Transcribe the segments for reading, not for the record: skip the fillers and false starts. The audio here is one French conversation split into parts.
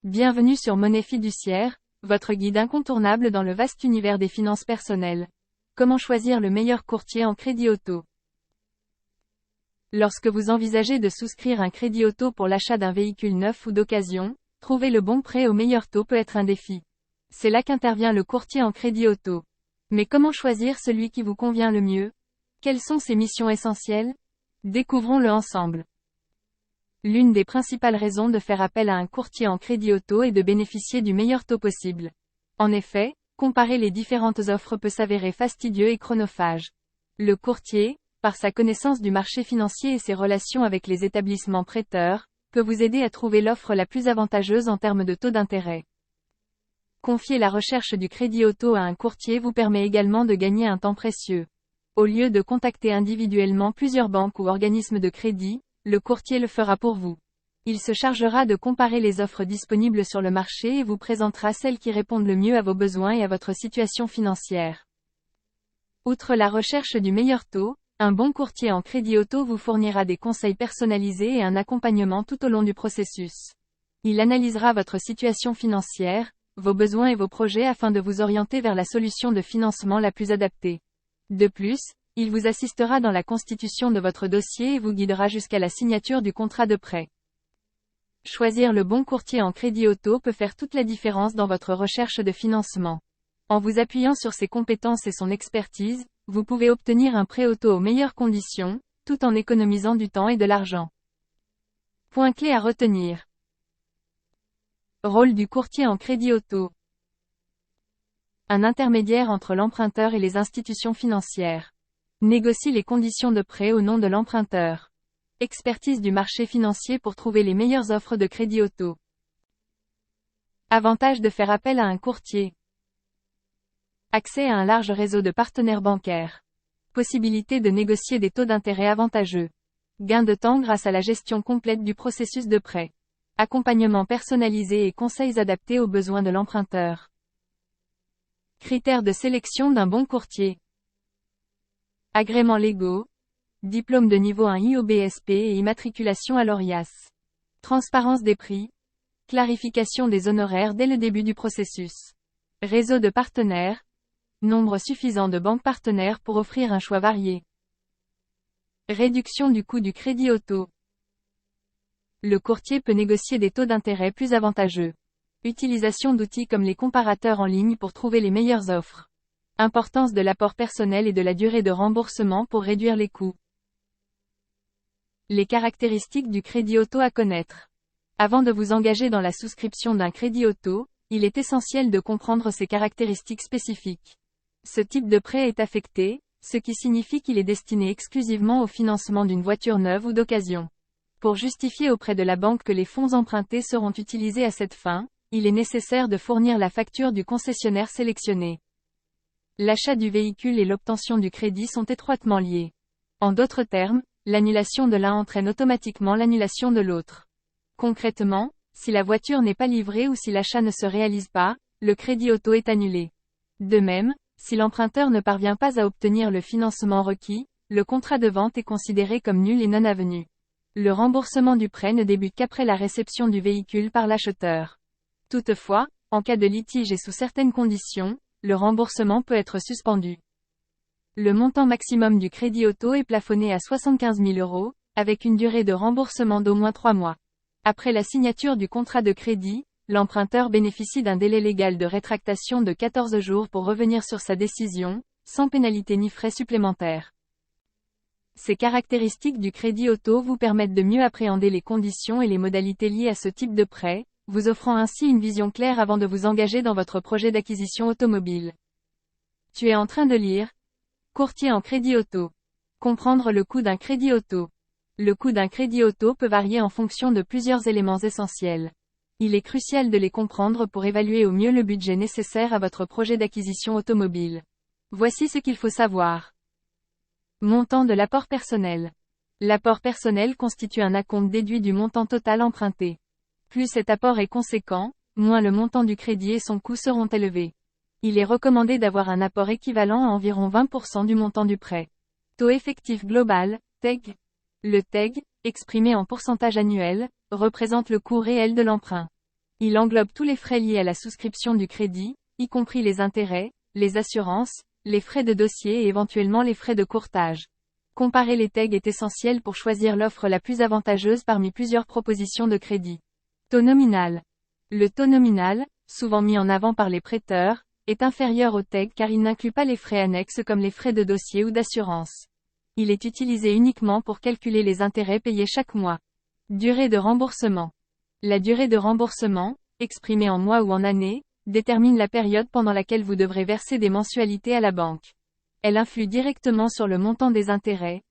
Bienvenue sur Monnaie Fiduciaire, votre guide incontournable dans le vaste univers des finances personnelles. Comment choisir le meilleur courtier en crédit auto? Lorsque vous envisagez de souscrire un crédit auto pour l'achat d'un véhicule neuf ou d'occasion, trouver le bon prêt au meilleur taux peut être un défi. C'est là qu'intervient le courtier en crédit auto. Mais comment choisir celui qui vous convient le mieux? Quelles sont ses missions essentielles? Découvrons-le ensemble. L'une des principales raisons de faire appel à un courtier en crédit auto est de bénéficier du meilleur taux possible. En effet, comparer les différentes offres peut s'avérer fastidieux et chronophage. Le courtier, par sa connaissance du marché financier et ses relations avec les établissements prêteurs, peut vous aider à trouver l'offre la plus avantageuse en termes de taux d'intérêt. Confier la recherche du crédit auto à un courtier vous permet également de gagner un temps précieux. Au lieu de contacter individuellement plusieurs banques ou organismes de crédit, le courtier le fera pour vous. Il se chargera de comparer les offres disponibles sur le marché et vous présentera celles qui répondent le mieux à vos besoins et à votre situation financière. Outre la recherche du meilleur taux, un bon courtier en crédit auto vous fournira des conseils personnalisés et un accompagnement tout au long du processus. Il analysera votre situation financière, vos besoins et vos projets afin de vous orienter vers la solution de financement la plus adaptée. De plus, il vous assistera dans la constitution de votre dossier et vous guidera jusqu'à la signature du contrat de prêt. Choisir le bon courtier en crédit auto peut faire toute la différence dans votre recherche de financement. En vous appuyant sur ses compétences et son expertise, vous pouvez obtenir un prêt auto aux meilleures conditions, tout en économisant du temps et de l'argent. Point clé à retenir. Rôle du courtier en crédit auto. Un intermédiaire entre l'emprunteur et les institutions financières. Négocie les conditions de prêt au nom de l'emprunteur. Expertise du marché financier pour trouver les meilleures offres de crédit auto. Avantage de faire appel à un courtier. Accès à un large réseau de partenaires bancaires. Possibilité de négocier des taux d'intérêt avantageux. Gain de temps grâce à la gestion complète du processus de prêt. Accompagnement personnalisé et conseils adaptés aux besoins de l'emprunteur. Critères de sélection d'un bon courtier. Agréments légaux. Diplôme de niveau 1 IOBSP et immatriculation à l'ORIAS. Transparence des prix. Clarification des honoraires dès le début du processus. Réseau de partenaires. Nombre suffisant de banques partenaires pour offrir un choix varié. Réduction du coût du crédit auto. Le courtier peut négocier des taux d'intérêt plus avantageux. Utilisation d'outils comme les comparateurs en ligne pour trouver les meilleures offres. Importance de l'apport personnel et de la durée de remboursement pour réduire les coûts. Les caractéristiques du crédit auto à connaître. Avant de vous engager dans la souscription d'un crédit auto, il est essentiel de comprendre ses caractéristiques spécifiques. Ce type de prêt est affecté, ce qui signifie qu'il est destiné exclusivement au financement d'une voiture neuve ou d'occasion. Pour justifier auprès de la banque que les fonds empruntés seront utilisés à cette fin, il est nécessaire de fournir la facture du concessionnaire sélectionné. L'achat du véhicule et l'obtention du crédit sont étroitement liés. En d'autres termes, l'annulation de l'un entraîne automatiquement l'annulation de l'autre. Concrètement, si la voiture n'est pas livrée ou si l'achat ne se réalise pas, le crédit auto est annulé. De même, si l'emprunteur ne parvient pas à obtenir le financement requis, le contrat de vente est considéré comme nul et non avenu. Le remboursement du prêt ne débute qu'après la réception du véhicule par l'acheteur. Toutefois, en cas de litige et sous certaines conditions, le remboursement peut être suspendu. Le montant maximum du crédit auto est plafonné à 75 000 €, avec une durée de remboursement d'au moins 3 mois. Après la signature du contrat de crédit, l'emprunteur bénéficie d'un délai légal de rétractation de 14 jours pour revenir sur sa décision, sans pénalité ni frais supplémentaires. Ces caractéristiques du crédit auto vous permettent de mieux appréhender les conditions et les modalités liées à ce type de prêt, vous offrant ainsi une vision claire avant de vous engager dans votre projet d'acquisition automobile. Tu es en train de lire Courtier en crédit auto. Comprendre le coût d'un crédit auto. Le coût d'un crédit auto peut varier en fonction de plusieurs éléments essentiels. Il est crucial de les comprendre pour évaluer au mieux le budget nécessaire à votre projet d'acquisition automobile. Voici ce qu'il faut savoir. Montant de l'apport personnel. L'apport personnel constitue un acompte déduit du montant total emprunté. Plus cet apport est conséquent, moins le montant du crédit et son coût seront élevés. Il est recommandé d'avoir un apport équivalent à environ 20% du montant du prêt. Taux effectif global, TEG. Le TEG, exprimé en pourcentage annuel, représente le coût réel de l'emprunt. Il englobe tous les frais liés à la souscription du crédit, y compris les intérêts, les assurances, les frais de dossier et éventuellement les frais de courtage. Comparer les TEG est essentiel pour choisir l'offre la plus avantageuse parmi plusieurs propositions de crédit. Taux nominal. Le taux nominal, souvent mis en avant par les prêteurs, est inférieur au TEG car il n'inclut pas les frais annexes comme les frais de dossier ou d'assurance. Il est utilisé uniquement pour calculer les intérêts payés chaque mois. Durée de remboursement. La durée de remboursement, exprimée en mois ou en années, détermine la période pendant laquelle vous devrez verser des mensualités à la banque. Elle influe directement sur le montant des intérêts.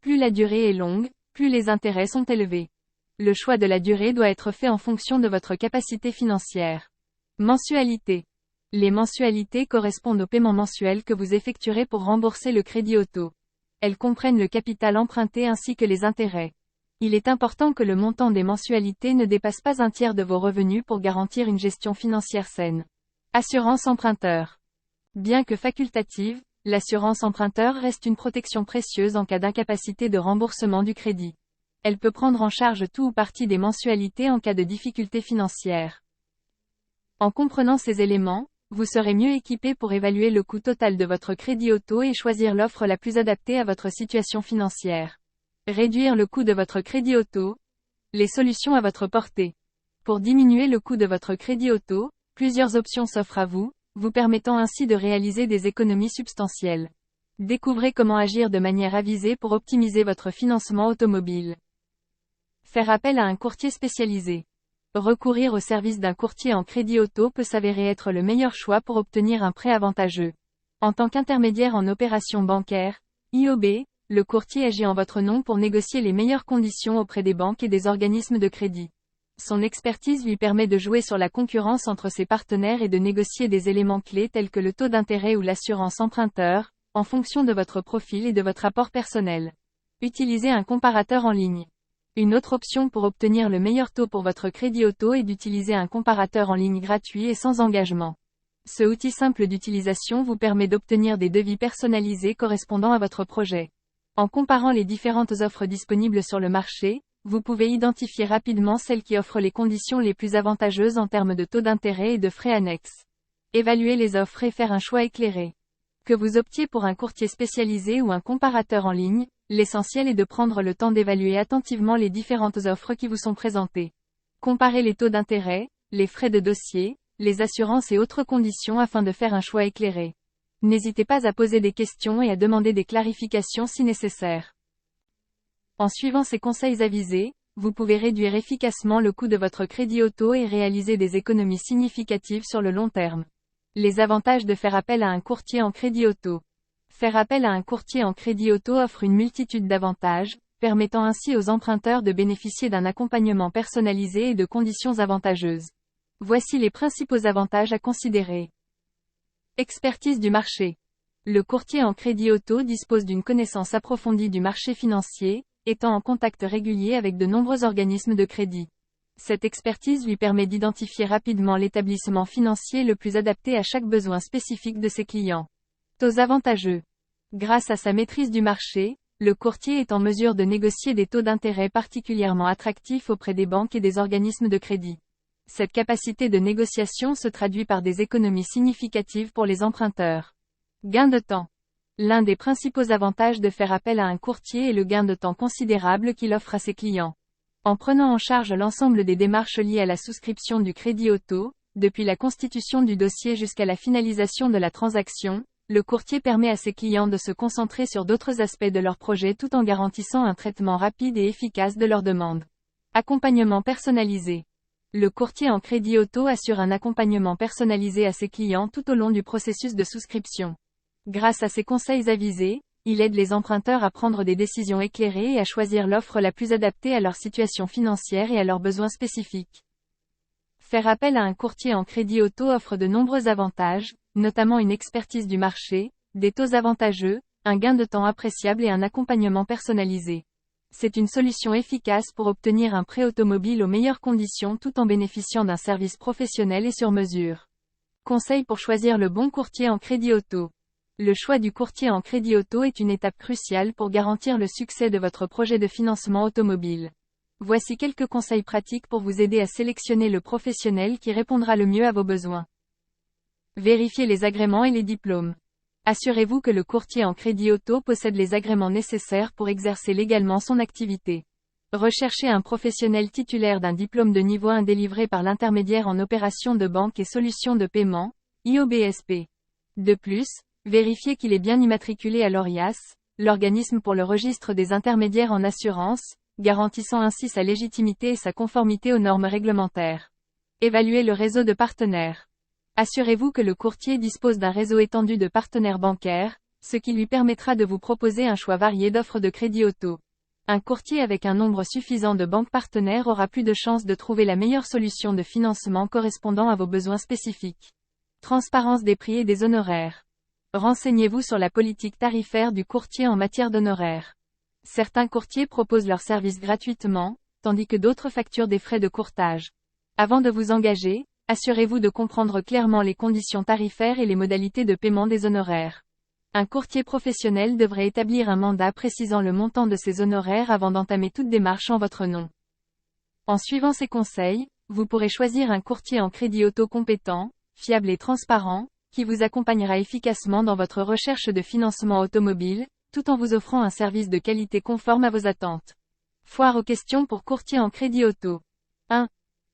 Plus la durée est longue, plus les intérêts sont élevés. Le choix de la durée doit être fait en fonction de votre capacité financière. Mensualité. Les mensualités correspondent au paiement mensuel que vous effectuerez pour rembourser le crédit auto. Elles comprennent le capital emprunté ainsi que les intérêts. Il est important que le montant des mensualités ne dépasse pas un tiers de vos revenus pour garantir une gestion financière saine. Assurance emprunteur. Bien que facultative, l'assurance emprunteur reste une protection précieuse en cas d'incapacité de remboursement du crédit. Elle peut prendre en charge tout ou partie des mensualités en cas de difficultés financières. En comprenant ces éléments, vous serez mieux équipé pour évaluer le coût total de votre crédit auto et choisir l'offre la plus adaptée à votre situation financière. Réduire le coût de votre crédit auto. Les solutions à votre portée. Pour diminuer le coût de votre crédit auto, plusieurs options s'offrent à vous, vous permettant ainsi de réaliser des économies substantielles. Découvrez comment agir de manière avisée pour optimiser votre financement automobile. Faire appel à un courtier spécialisé. Recourir au service d'un courtier en crédit auto peut s'avérer être le meilleur choix pour obtenir un prêt avantageux. En tant qu'intermédiaire en opérations bancaires, IOB, le courtier agit en votre nom pour négocier les meilleures conditions auprès des banques et des organismes de crédit. Son expertise lui permet de jouer sur la concurrence entre ses partenaires et de négocier des éléments clés tels que le taux d'intérêt ou l'assurance emprunteur, en fonction de votre profil et de votre apport personnel. Utilisez un comparateur en ligne. Une autre option pour obtenir le meilleur taux pour votre crédit auto est d'utiliser un comparateur en ligne gratuit et sans engagement. Ce outil simple d'utilisation vous permet d'obtenir des devis personnalisés correspondant à votre projet. En comparant les différentes offres disponibles sur le marché, vous pouvez identifier rapidement celle qui offre les conditions les plus avantageuses en termes de taux d'intérêt et de frais annexes. Évaluer les offres et faire un choix éclairé. Que vous optiez pour un courtier spécialisé ou un comparateur en ligne, l'essentiel est de prendre le temps d'évaluer attentivement les différentes offres qui vous sont présentées. Comparez les taux d'intérêt, les frais de dossier, les assurances et autres conditions afin de faire un choix éclairé. N'hésitez pas à poser des questions et à demander des clarifications si nécessaire. En suivant ces conseils avisés, vous pouvez réduire efficacement le coût de votre crédit auto et réaliser des économies significatives sur le long terme. Les avantages de faire appel à un courtier en crédit auto. Faire appel à un courtier en crédit auto offre une multitude d'avantages, permettant ainsi aux emprunteurs de bénéficier d'un accompagnement personnalisé et de conditions avantageuses. Voici les principaux avantages à considérer. Expertise du marché. Le courtier en crédit auto dispose d'une connaissance approfondie du marché financier, étant en contact régulier avec de nombreux organismes de crédit. Cette expertise lui permet d'identifier rapidement l'établissement financier le plus adapté à chaque besoin spécifique de ses clients. Taux avantageux. Grâce à sa maîtrise du marché, le courtier est en mesure de négocier des taux d'intérêt particulièrement attractifs auprès des banques et des organismes de crédit. Cette capacité de négociation se traduit par des économies significatives pour les emprunteurs. Gain de temps. L'un des principaux avantages de faire appel à un courtier est le gain de temps considérable qu'il offre à ses clients. En prenant en charge l'ensemble des démarches liées à la souscription du crédit auto, depuis la constitution du dossier jusqu'à la finalisation de la transaction, le courtier permet à ses clients de se concentrer sur d'autres aspects de leur projet tout en garantissant un traitement rapide et efficace de leurs demandes. Accompagnement personnalisé. Le courtier en crédit auto assure un accompagnement personnalisé à ses clients tout au long du processus de souscription. Grâce à ses conseils avisés, il aide les emprunteurs à prendre des décisions éclairées et à choisir l'offre la plus adaptée à leur situation financière et à leurs besoins spécifiques. Faire appel à un courtier en crédit auto offre de nombreux avantages, notamment une expertise du marché, des taux avantageux, un gain de temps appréciable et un accompagnement personnalisé. C'est une solution efficace pour obtenir un prêt automobile aux meilleures conditions tout en bénéficiant d'un service professionnel et sur mesure. Conseils pour choisir le bon courtier en crédit auto. Le choix du courtier en crédit auto est une étape cruciale pour garantir le succès de votre projet de financement automobile. Voici quelques conseils pratiques pour vous aider à sélectionner le professionnel qui répondra le mieux à vos besoins. Vérifiez les agréments et les diplômes. Assurez-vous que le courtier en crédit auto possède les agréments nécessaires pour exercer légalement son activité. Recherchez un professionnel titulaire d'un diplôme de niveau 1 délivré par l'intermédiaire en opérations de banque et solutions de paiement, IOBSP. De plus, vérifiez qu'il est bien immatriculé à l'ORIAS, l'organisme pour le registre des intermédiaires en assurance, garantissant ainsi sa légitimité et sa conformité aux normes réglementaires. Évaluez le réseau de partenaires. Assurez-vous que le courtier dispose d'un réseau étendu de partenaires bancaires, ce qui lui permettra de vous proposer un choix varié d'offres de crédit auto. Un courtier avec un nombre suffisant de banques partenaires aura plus de chances de trouver la meilleure solution de financement correspondant à vos besoins spécifiques. Transparence des prix et des honoraires. Renseignez-vous sur la politique tarifaire du courtier en matière d'honoraires. Certains courtiers proposent leurs services gratuitement, tandis que d'autres facturent des frais de courtage. Avant de vous engager, assurez-vous de comprendre clairement les conditions tarifaires et les modalités de paiement des honoraires. Un courtier professionnel devrait établir un mandat précisant le montant de ses honoraires avant d'entamer toute démarche en votre nom. En suivant ces conseils, vous pourrez choisir un courtier en crédit auto compétent, fiable et transparent, qui vous accompagnera efficacement dans votre recherche de financement automobile, tout en vous offrant un service de qualité conforme à vos attentes. Foire aux questions pour courtier en crédit auto. 1.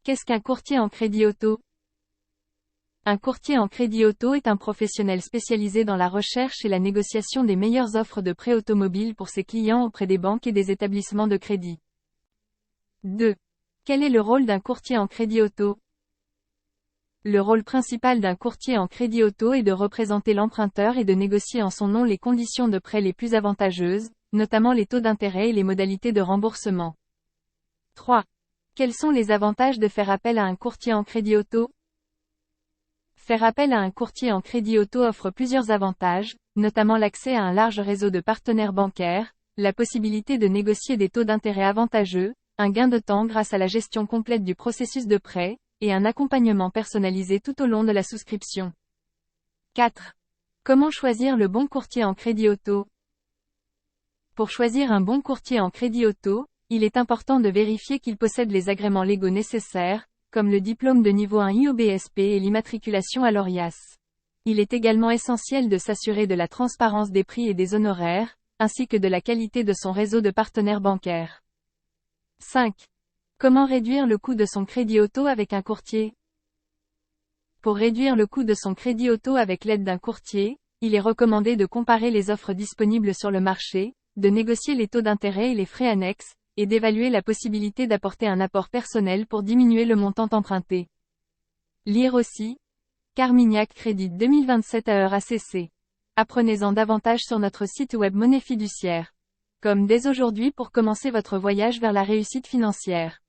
Qu'est-ce qu'un courtier en crédit auto? Un courtier en crédit auto est un professionnel spécialisé dans la recherche et la négociation des meilleures offres de prêt automobile pour ses clients auprès des banques et des établissements de crédit. 2. Quel est le rôle d'un courtier en crédit auto? Le rôle principal d'un courtier en crédit auto est de représenter l'emprunteur et de négocier en son nom les conditions de prêt les plus avantageuses, notamment les taux d'intérêt et les modalités de remboursement. 3. Quels sont les avantages de faire appel à un courtier en crédit auto? Faire appel à un courtier en crédit auto offre plusieurs avantages, notamment l'accès à un large réseau de partenaires bancaires, la possibilité de négocier des taux d'intérêt avantageux, un gain de temps grâce à la gestion complète du processus de prêt, et un accompagnement personnalisé tout au long de la souscription. 4. Comment choisir le bon courtier en crédit auto? Pour choisir un bon courtier en crédit auto, il est important de vérifier qu'il possède les agréments légaux nécessaires, comme le diplôme de niveau 1 IOBSP et l'immatriculation à l'ORIAS. Il est également essentiel de s'assurer de la transparence des prix et des honoraires, ainsi que de la qualité de son réseau de partenaires bancaires. 5. Comment réduire le coût de son crédit auto avec un courtier? Pour réduire le coût de son crédit auto avec l'aide d'un courtier, il est recommandé de comparer les offres disponibles sur le marché, de négocier les taux d'intérêt et les frais annexes, et d'évaluer la possibilité d'apporter un apport personnel pour diminuer le montant emprunté. Lire aussi. Carmignac Crédit 2027 à heure ACC. Apprenez-en davantage sur notre site web Monnaie Fiduciaire. Comme dès aujourd'hui pour commencer votre voyage vers la réussite financière.